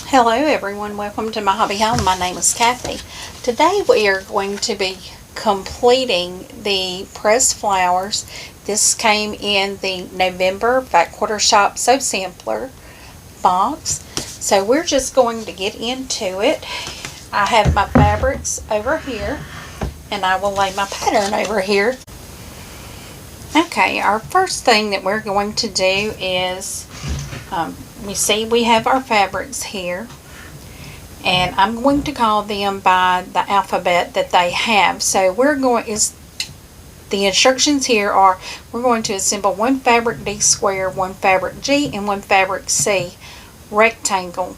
Hello everyone, welcome to my hobby home. My name is Cathy. Today we are going to be completing the pressed flowers. This came in the November Back Quarter Shop Sew Sampler box. So we're just going to get into it. I have my fabrics over here and I will lay my pattern over here. Okay, our first thing that we're going to do is you see we have our fabrics here, and I'm going to call them by the alphabet that they have. So the instructions here are we're going to assemble one fabric D square, one fabric G, and one fabric C rectangle.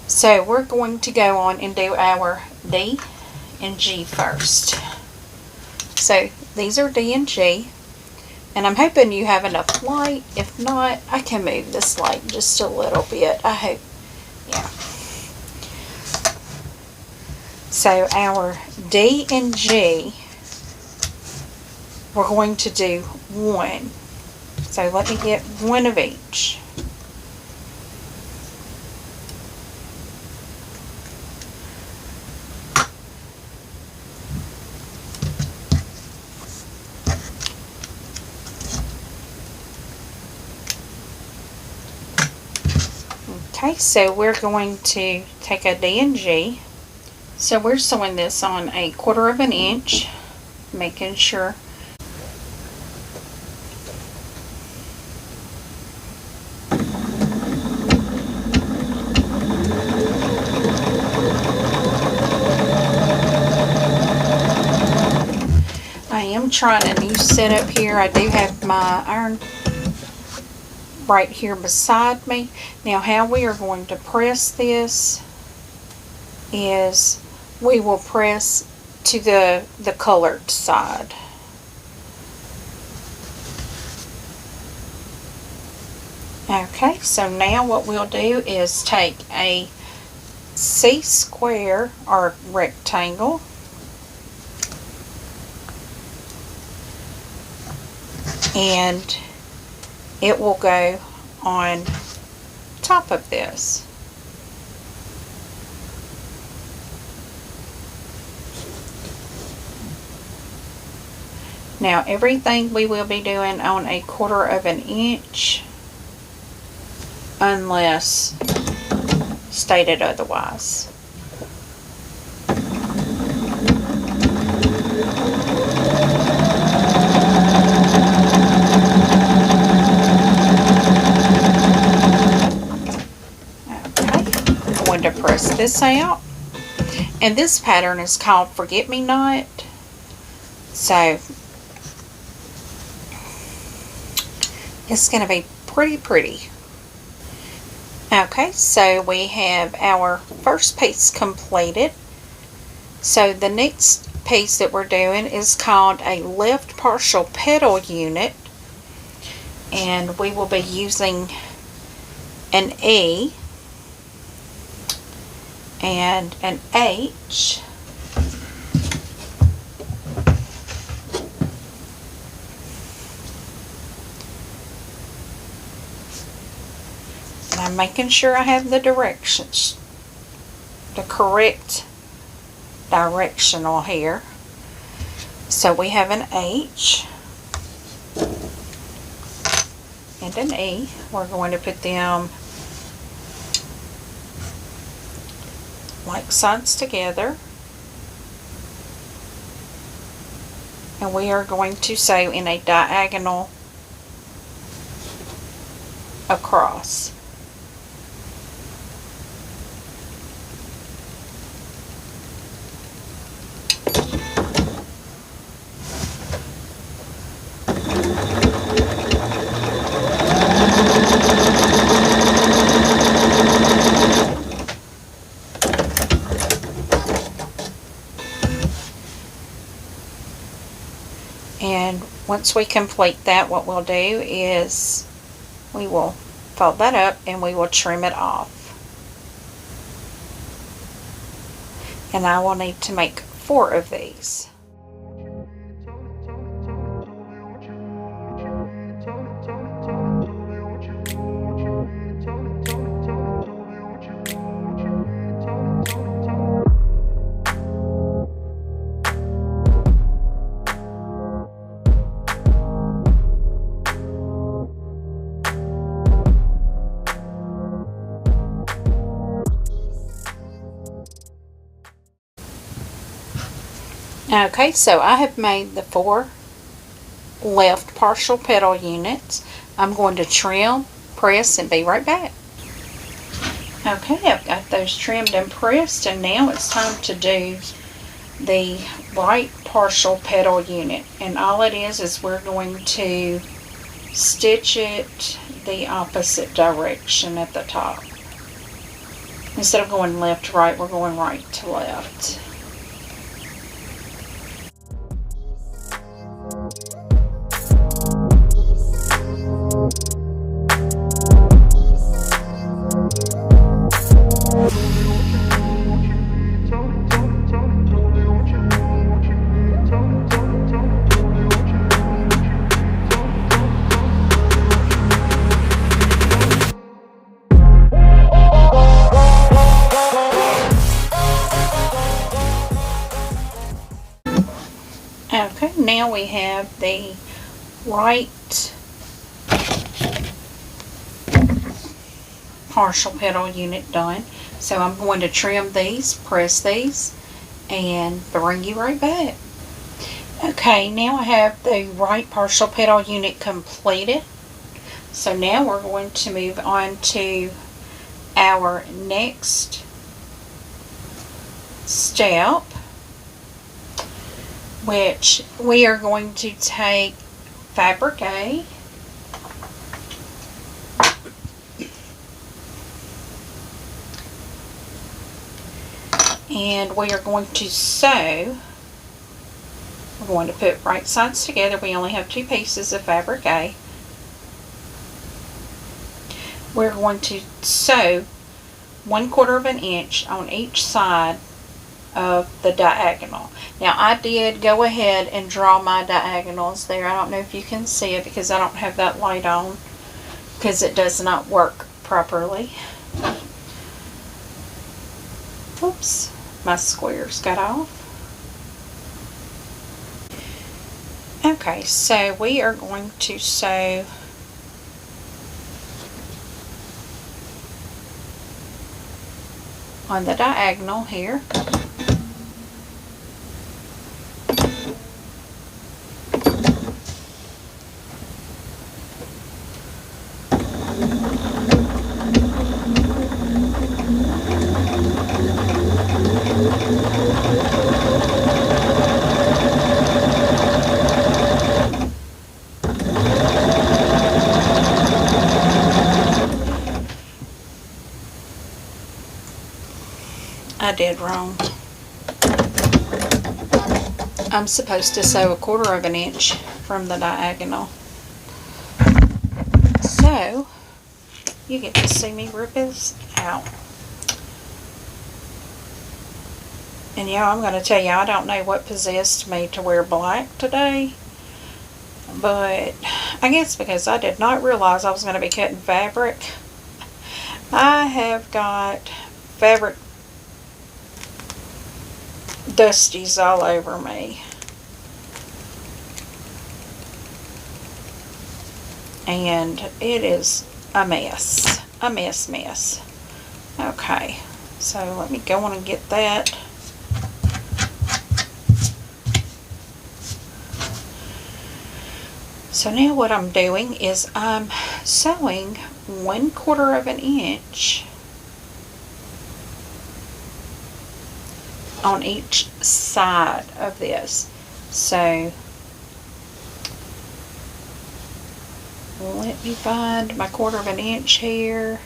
So we're going to go on and do our D and G first. So these are D and G. And I'm hoping you have enough light. If not, I can move this light just a little bit. I hope, yeah. So our D and G, we're going to do one. So let me get one of each. Okay, so we're going to take a D and G. So we're sewing this on 1/4 of an inch, making sure. I am trying a new setup here. I do have my iron right here beside me. Now how we are going to press this is we will press to the colored side. Okay, so now what we'll do is take a C square or rectangle and it will go on top of this. Now everything we will be doing on 1/4 of an inch unless stated otherwise. To press this out, and this pattern is called Forget Me Not. So it's going to be pretty. Okay, so we have our first piece completed. So the next piece that we're doing is called a left partial petal unit, and we will be using an E and an H, and I'm making sure I have the directions, the correct directional here. So we have an H and an E. We're going to put them like sides together, and we are going to sew in a diagonal across. And once we complete that, what we'll do is we will fold that up and we will trim it off. And I will need to make 4 of these. Okay, so I have made the 4 left partial petal units. I'm going to trim, press, and be right back. Okay, I've got those trimmed and pressed, and now it's time to do the right partial petal unit. And all it is we're going to stitch it the opposite direction at the top. Instead of going left to right, we're going right to left. Okay, now we have the right partial petal unit done. So I'm going to trim these, press these, and bring you right back. Okay, now I have the right partial petal unit completed. So now we're going to move on to our next step, which we are going to take fabric A and we are going to sew. We're going to put right sides together. We only have 2 pieces of fabric A. We're going to sew 1/4 of an inch on each side of the diagonal. Now I did go ahead and draw my diagonals there. I don't know if you can see it because I don't have that light on because it does not work properly. Oops, my squares got off. Okay, so we are going to sew on the diagonal here. I did wrong. I'm supposed to sew 1/4 of an inch from the diagonal. So, you get to see me rip this out. And yeah, I'm going to tell you, I don't know what possessed me to wear black today. But I guess because I did not realize I was going to be cutting fabric. I have got fabric dusties all over me. And it is a mess. A mess. Okay, so let me go on and get that. So now what I'm doing is I'm sewing 1/4 of an inch on each side of this. So let me find my 1/4 of an inch here.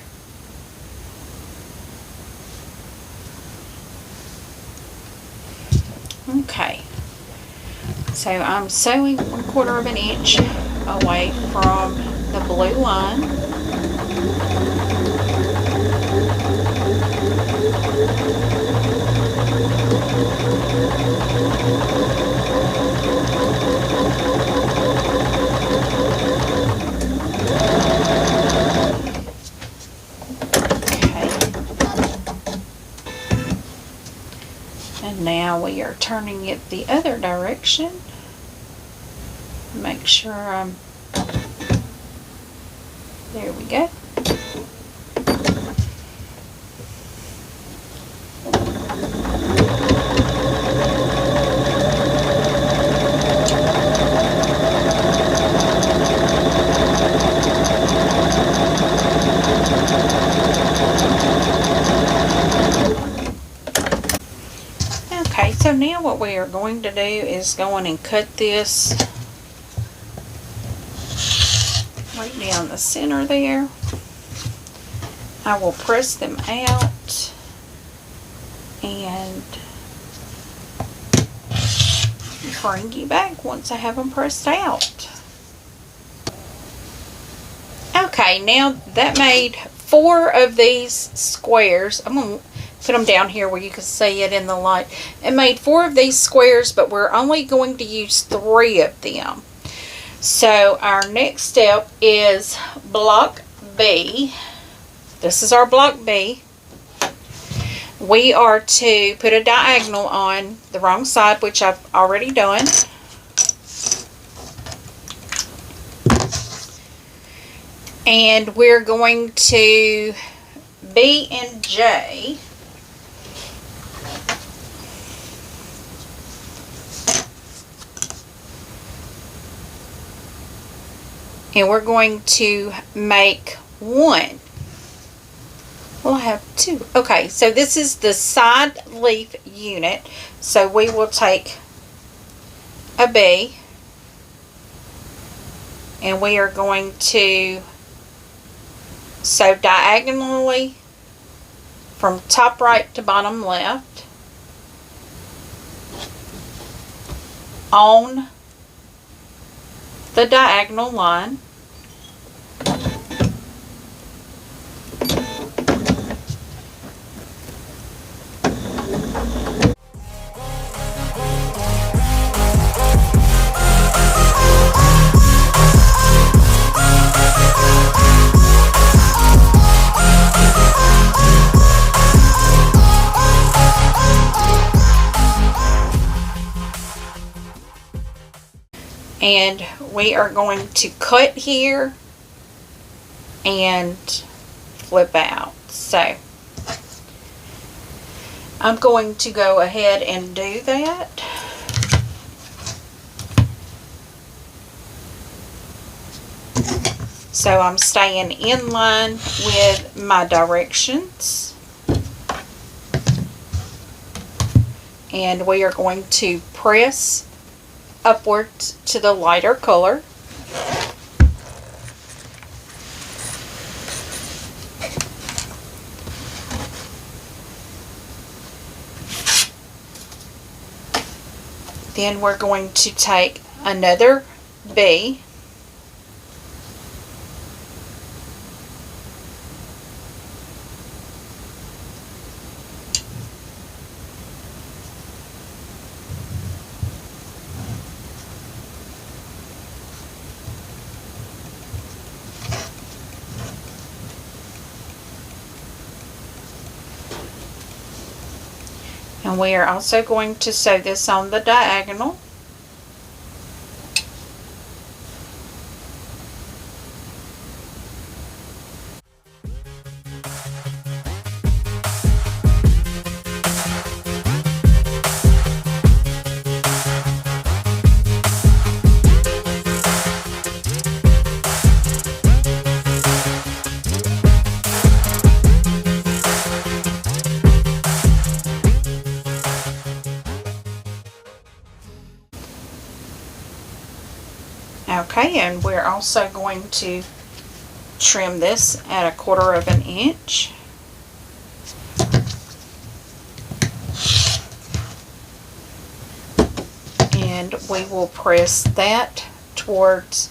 Okay, so I'm sewing 1/4 of an inch away from the blue line. And now we are turning it the other direction. Make sure I'm, there we go. So now what we are going to do is go on and cut this right down the center there. I will press them out and bring you back once I have them pressed out. Okay, now that made 4 of these squares. I'm going to put them down here where you can see it in the light. It made 4 of these squares, but we're only going to use 3 of them. So our next step is block B. This is our block B. We are to put a diagonal on the wrong side, which I've already done. And we're going to B and J. And we're going to make 1. Well, I have 2. Okay, so this is the side leaf unit. So we will take a B and we are going to sew diagonally from top right to bottom left on the diagonal line. And we are going to cut here and flip out. So I'm going to go ahead and do that. So I'm staying in line with my directions. And we are going to press upwards to the lighter color. Then we're going to take another B and we are also going to sew this on the diagonal. Okay, and we're also going to trim this at 1/4 of an inch. And we will press that towards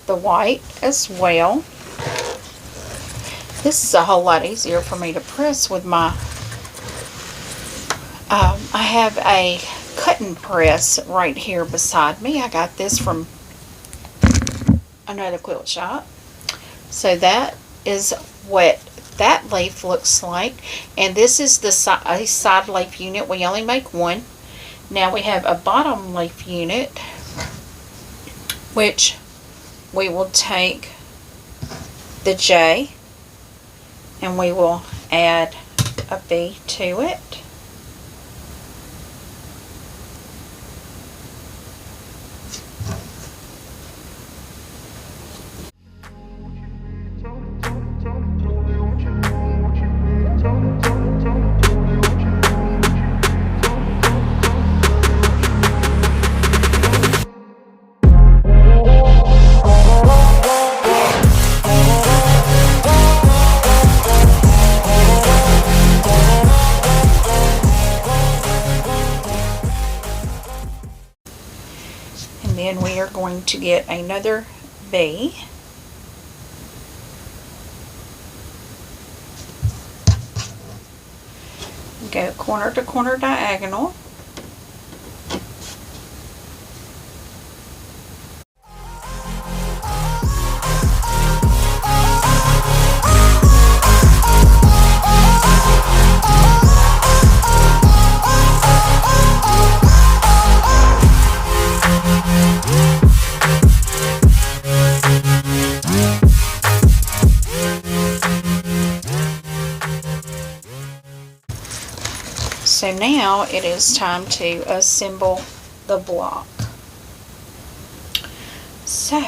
the white as well. This is a whole lot easier for me to press with my, I have a cutting press right here beside me. I got this from another quilt shop. So that is what that leaf looks like, and this is the side leaf unit. We only make 1. Now we have a bottom leaf unit, which we will take the J and we will add a B to it. then we are going to get another V. Go corner to corner diagonal. So now it is time to assemble the block. So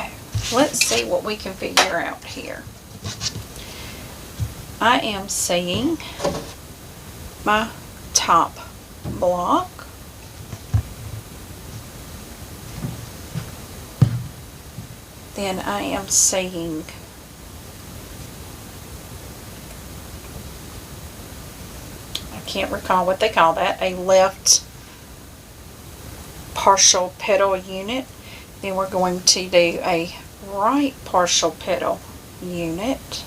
let's see what we can figure out here. I am seeing my top block. Then I am seeing can't recall what they call that, a left partial petal unit. Then we're going to do a right partial petal unit.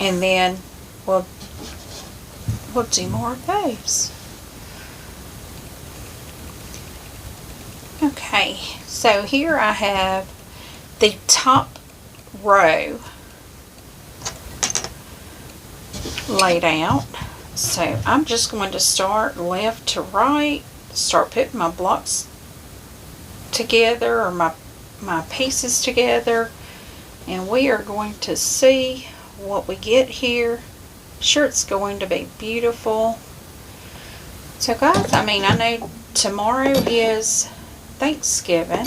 And then we'll do more of those. Okay, so here I have the top row laid out. So I'm just going to start left to right, start putting my blocks together, or my pieces together, and we are going to see what we get here. Sure, it's going to be beautiful. So guys, I mean, I know tomorrow is Thanksgiving.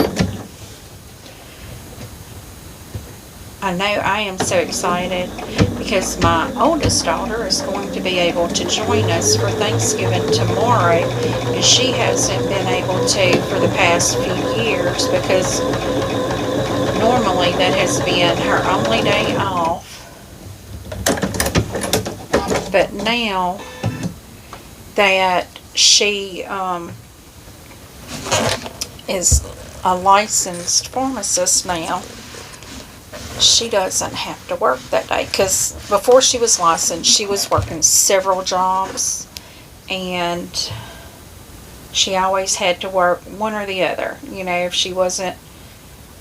I know I am so excited because my oldest daughter is going to be able to join us for Thanksgiving tomorrow, and she hasn't been able to for the past few years because normally that has been her only day off. But now that she is a licensed pharmacist now, she doesn't have to work that day, because before she was licensed, she was working several jobs, and she always had to work one or the other. You know, if she wasn't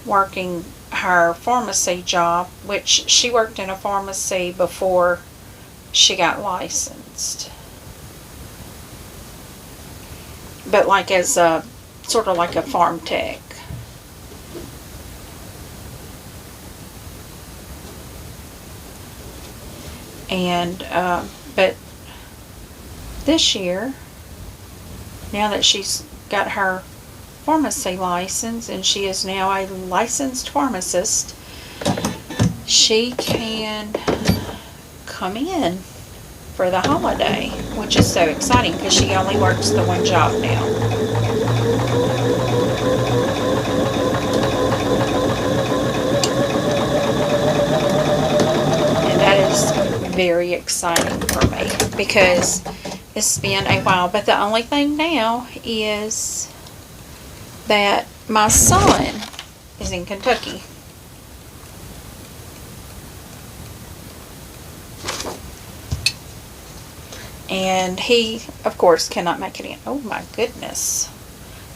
working her pharmacy job, which she worked in a pharmacy before she got licensed, but like as a sort of like a farm tech. And but this year, now that she's got her pharmacy license and she is now a licensed pharmacist, she can come in for the holiday, which is so exciting because she only works the one job now. And that is very exciting for me because it's been a while. But the only thing now is that my son is in Kentucky. And he, of course, cannot make it in. Oh my goodness.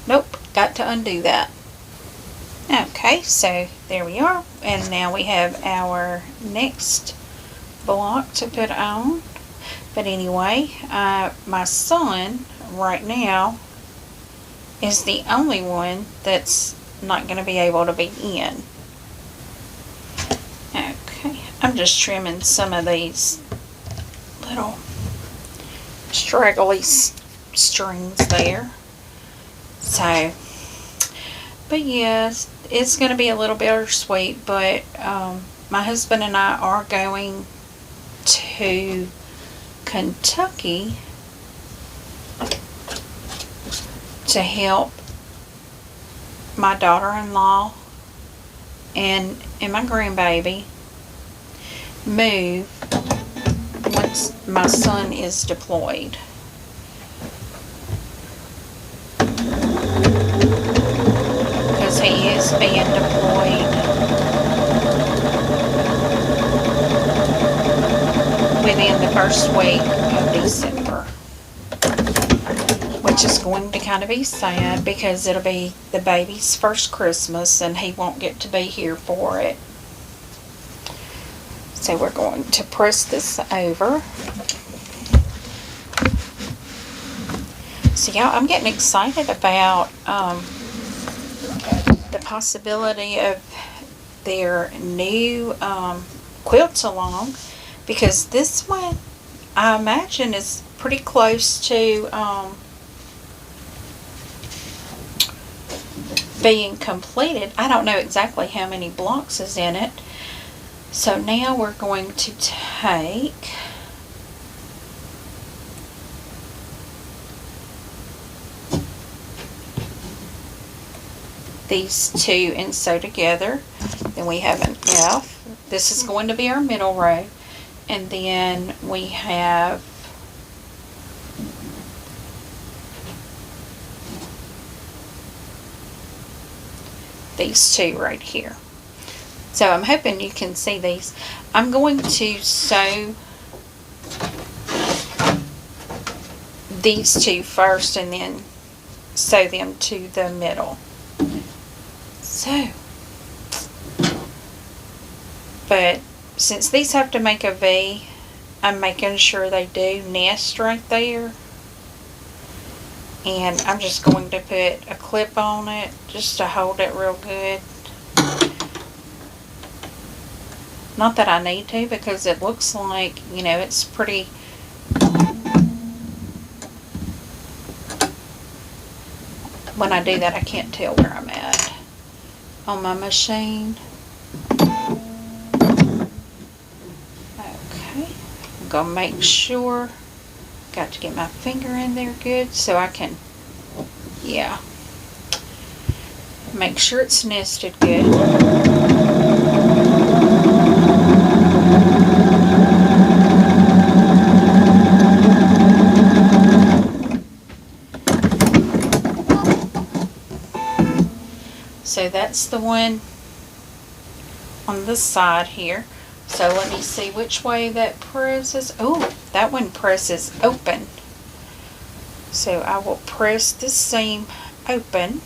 Nope, got to undo that. Okay, so there we are. And now we have our next block to put on. But anyway, my son right now is the only one that's not going to be able to be in. Okay, I'm just trimming some of these little straggly strings there. So, but yes, it's going to be a little bittersweet, but my husband and I are going to Kentucky to help my daughter-in-law and my grandbaby move once my son is deployed. he is being deployed within the first week of December, which is going to kind of be sad because it'll be the baby's first Christmas and he won't get to be here for it. So we're going to press this over. So y'all, I'm getting excited about the possibility of their new quilt along, because this one I imagine is pretty close to being completed. I don't know exactly how many blocks is in it. So now we're going to take these two and sew together. Then we have an F. This is going to be our middle row. And then we have these two right here. So I'm hoping you can see these. I'm going to sew these two first and then sew them to the middle. So, but since these have to make a V, I'm making sure they do nest right there. And I'm just going to put a clip on it just to hold it real good. Not that I need to, because it looks like, you know, it's pretty when I do that I can't tell where I'm at on my machine. Okay, I'm gonna make sure, got to get my finger in there good so I can, yeah, make sure it's nested good. So that's the one on this side here. So let me see which way that presses. Oh, that one presses open. So I will press this seam open.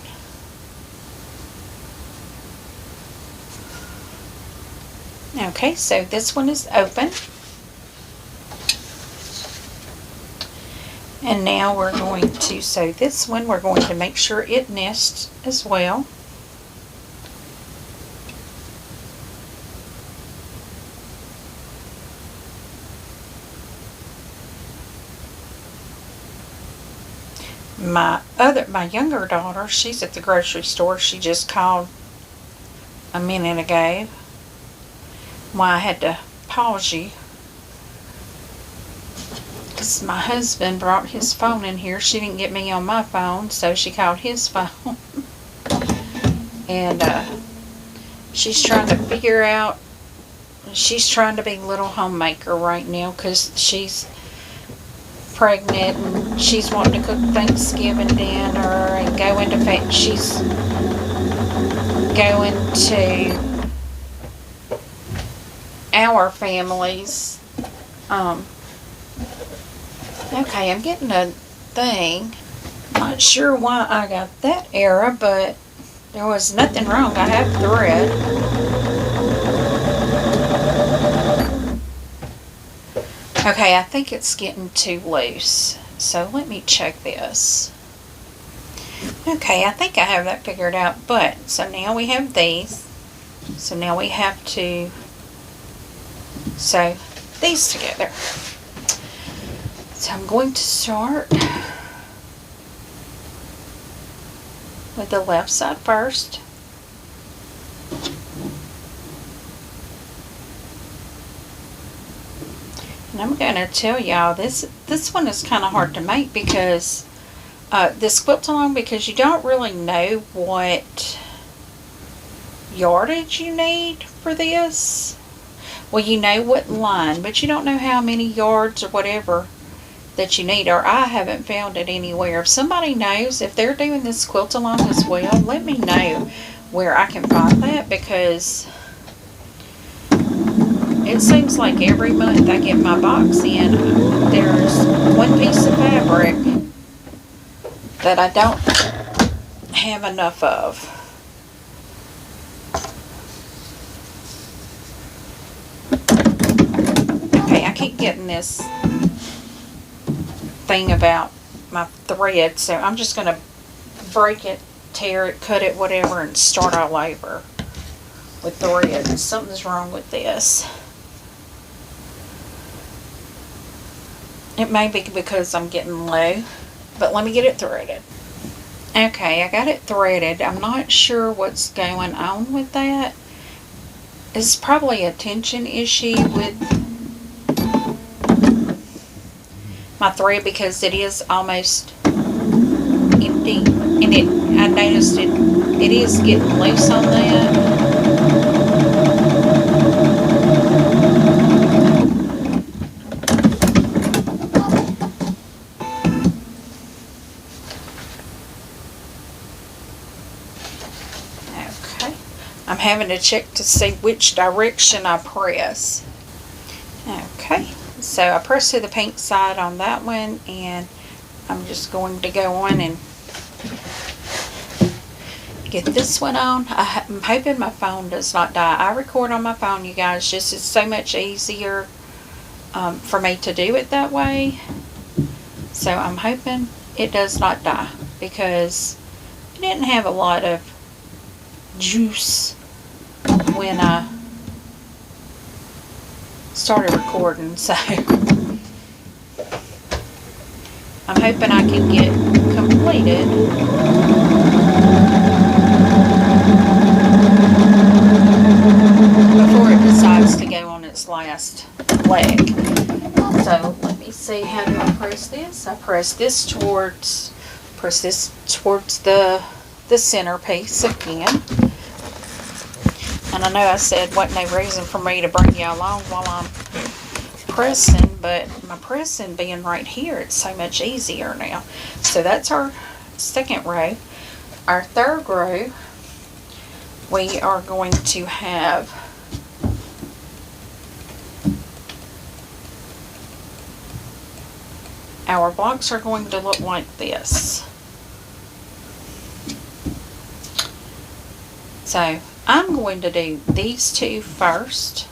Okay, so this one is open. And now we're going to sew this one. We're going to make sure it nests as well. My younger daughter, she's at the grocery store. She just called a minute ago. Why I had to pause you, because my husband brought his phone in here. She didn't get me on my phone, so she called his phone. And she's trying to figure out, she's trying to be little homemaker right now because she's pregnant and she's wanting to cook Thanksgiving dinner and go into fact she's going to our family's okay, I'm getting a thing. Not sure why I got that error, but there was nothing wrong. I have thread. Okay, I think it's getting too loose. So let me check this. Okay, I think I have that figured out. But, so now we have these. So now we have to sew these together. So I'm going to start with the left side first. And I'm going to tell y'all, this one is kind of hard to make because this quilt along, because you don't really know what yardage you need for this. Well, you know what line, but you don't know how many yards or whatever that you need, or I haven't found it anywhere. If somebody knows, if they're doing this quilt along as well, let me know where I can find that, because it seems like every month I get my box in, there's one piece of fabric that I don't have enough of. Okay, I keep getting this thing about my thread, so I'm just going to break it, tear it, cut it, whatever, and start all over with thread. Something's wrong with this. It may be because I'm getting low, but let me get it threaded. Okay, I got it threaded. I'm not sure what's going on with that. It's probably a tension issue with my thread, because it is almost empty, and I noticed it is getting loose on that. Okay, I'm having to check to see which direction I press. Okay, so I press to the pink side on that one, and I'm just going to go on and get this one on. I'm hoping my phone does not die. I record on my phone, you guys. Just it's so much easier for me to do it that way. So I'm hoping it does not die, because it didn't have a lot of juice when I started recording. So I'm hoping I can get completed before it decides to go on its last leg. So let me see, how do I press this? I press this towards the center piece again. And I know I said wasn't no reason for me to bring you along while I'm pressing, but my pressing being right here, it's so much easier now. So that's our second row. Our third row, we are going to have our blocks are going to look like this. So I'm going to do these two first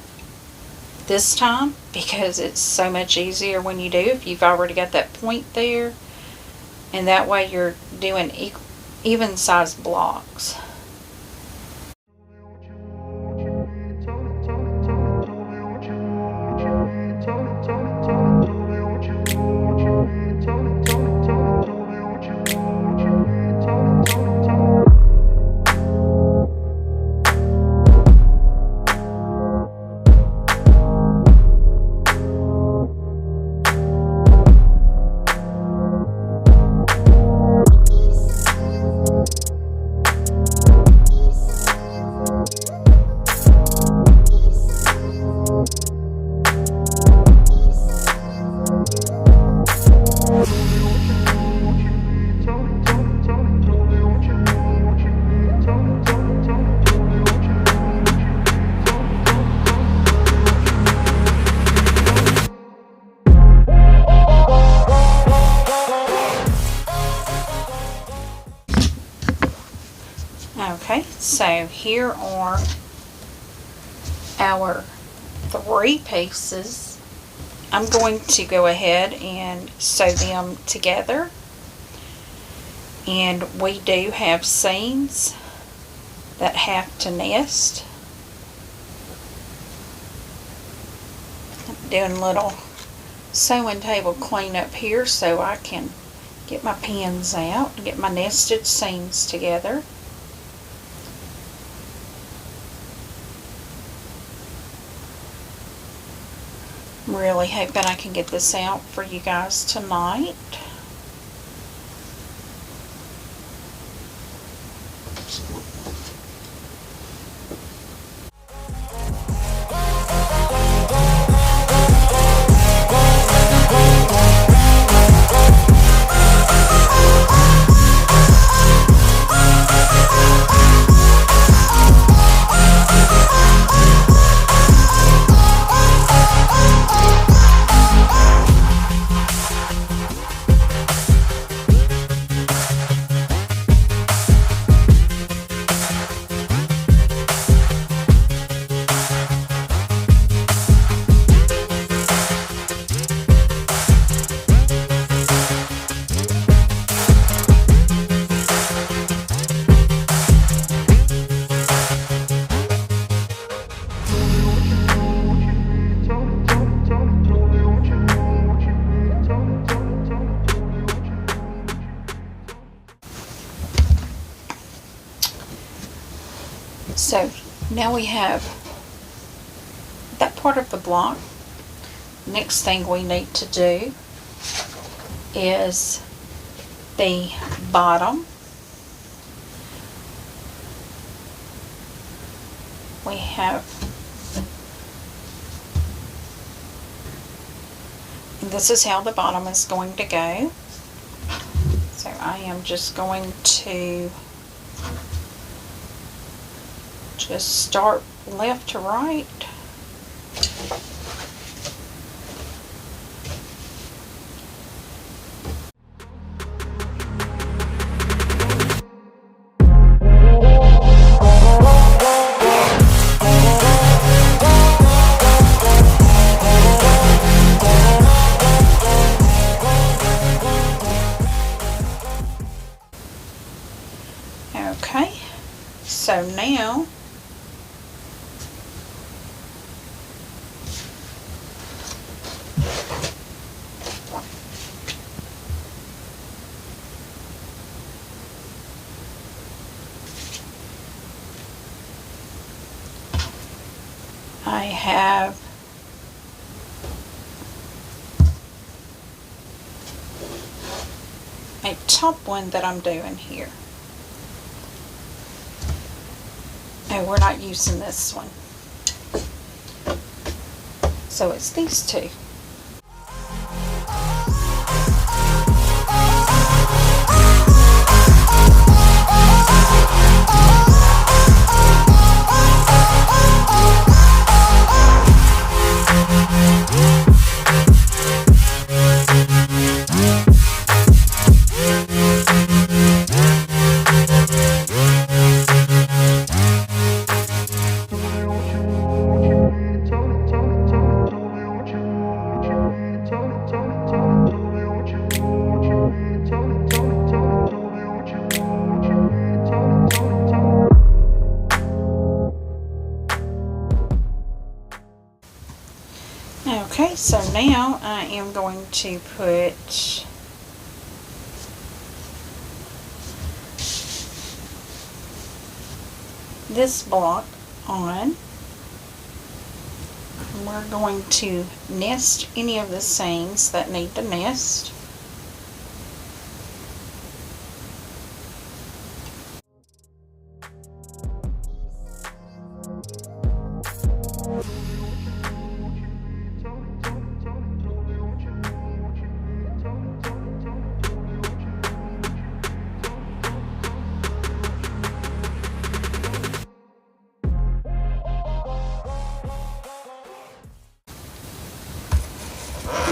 this time, because it's so much easier when you do, if you've already got that point there, and that way you're doing even sized blocks. Okay, so here are our three pieces. I'm going to go ahead and sew them together. And we do have seams that have to nest. I'm doing a little sewing table cleanup here so I can get my pins out and get my nested seams together. I'm really hoping I can get this out for you guys tonight. Now we have that part of the block. Next thing we need to do is the bottom. We have, and this is how the bottom is going to go. So I am just going to just start left to right. Okay, so now I have a top one that I'm doing here. And we're not using this one. So it's these two. Okay, so now I am going to put this block on. And we're going to nest any of the seams that need to nest.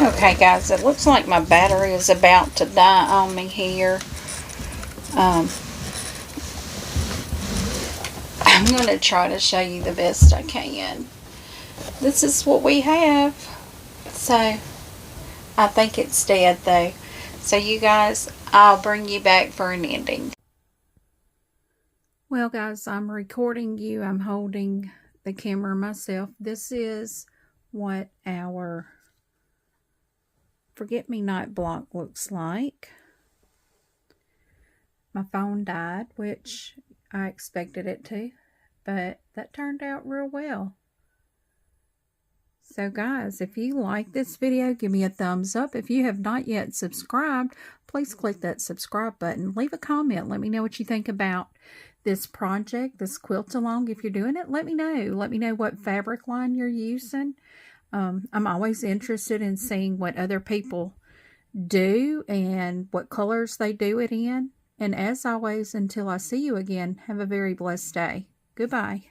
Okay guys, it looks like my battery is about to die on me here. I'm going to try to show you the best I can. This is what we have. So, I think it's dead though. So you guys, I'll bring you back for an ending. Well guys, I'm recording you. I'm holding the camera myself. This is what our forget-me-not block looks like. My phone died, which I expected it to, but that turned out real well. So guys, if you like this video, give me a thumbs up. If you have not yet subscribed, please click that subscribe button. Leave a comment. Let me know what you think about this project, this quilt along. If you're doing it, let me know. Let me know what fabric line you're using. I'm always interested in seeing what other people do and what colors they do it in. And as always, until I see you again, have a very blessed day. Goodbye.